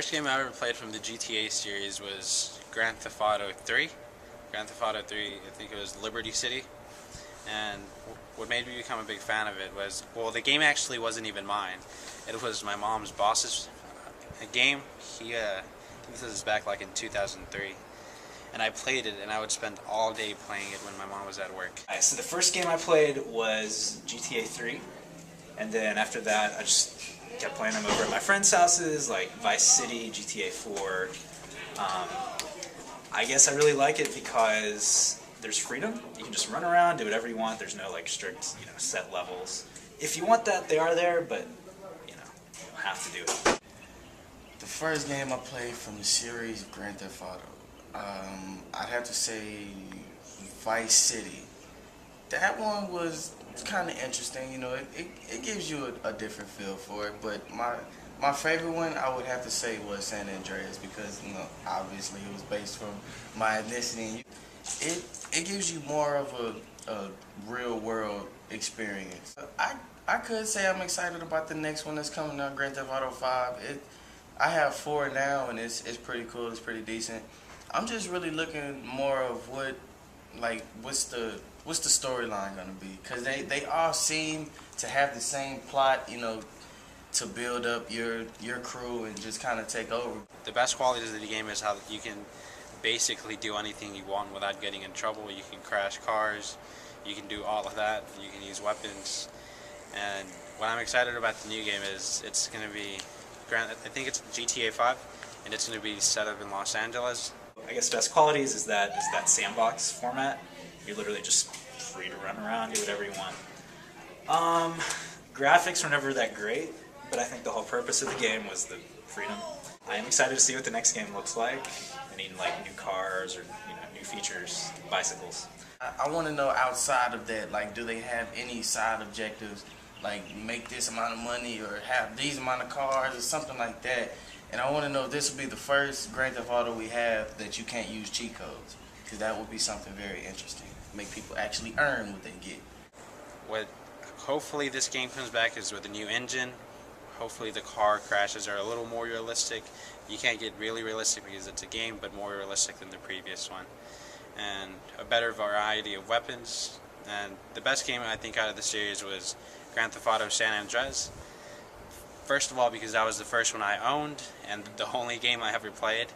first game I ever played from the GTA series was Grand Theft Auto 3. Grand Theft Auto 3, I think it was Liberty City. And what made me become a big fan of it was, well, the game actually wasn't even mine. It was my mom's boss's game. I think this was back like in 2003. And I played it, and I would spend all day playing it when my mom was at work. Alright, so the first game I played was GTA 3, and then after that I just kept playing them over at my friends' houses, like Vice City, GTA 4. I guess I really like it because there's freedom. You can just run around, do whatever you want. There's no like strict, set levels. If you want that, they are there, but you don't have to do it. The first game I played from the series, Grand Theft Auto, I'd have to say Vice City. That one was kind of interesting. It gives you a different feel for it. But my favorite one, I would have to say, was San Andreas because obviously it was based from my ethnicity. It gives you more of a real world experience. I could say I'm excited about the next one that's coming out, Grand Theft Auto 5. I have 4 now, and it's pretty cool. It's pretty decent. I'm just really looking more of what's the storyline gonna be? Because they all seem to have the same plot, to build up your crew and just kind of take over. The best qualities of the game is how you can basically do anything you want without getting in trouble. You can crash cars, you can do all of that, you can use weapons. And what I'm excited about the new game is it's going to be, I think it's GTA 5, and it's going to be set up in Los Angeles. I guess best qualities is that sandbox format. You're literally just free to run around, do whatever you want. Graphics were never that great, but I think the whole purpose of the game was the freedom. I am excited to see what the next game looks like. I need new cars or new features, bicycles. I want to know outside of that, do they have any side objectives, like make this amount of money or have these amount of cars or something like that? And I want to know if this will be the first Grand Theft Auto we have that you can't use cheat codes, because that would be something very interesting. Make people actually earn what they get. What hopefully this game comes back is with a new engine. Hopefully the car crashes are a little more realistic. You can't get really realistic because it's a game, but more realistic than the previous one. And a better variety of weapons. And the best game I think out of the series was Grand Theft Auto San Andreas. First of all, because that was the first one I owned and the only game I ever played.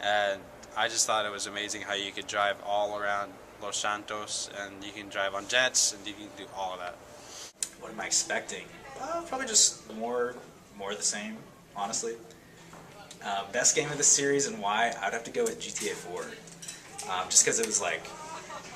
And I just thought it was amazing how you could drive all around Los Santos, and you can drive on jets, and you can do all of that. What am I expecting? Probably just more of the same, honestly. Best game of the series and why? I'd have to go with GTA 4. Just because it was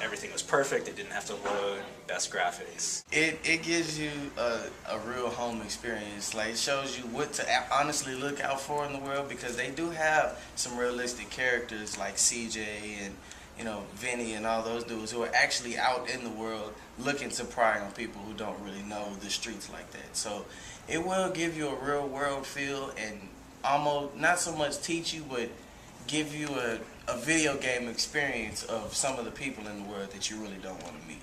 everything was perfect, it didn't have to load, best graphics. It gives you a real home experience. It shows you what to honestly look out for in the world, because they do have some realistic characters like CJ and Vinny and all those dudes who are actually out in the world looking to pry on people who don't really know the streets like that. So it will give you a real world feel and almost not so much teach you, but give you a video game experience of some of the people in the world that you really don't want to meet.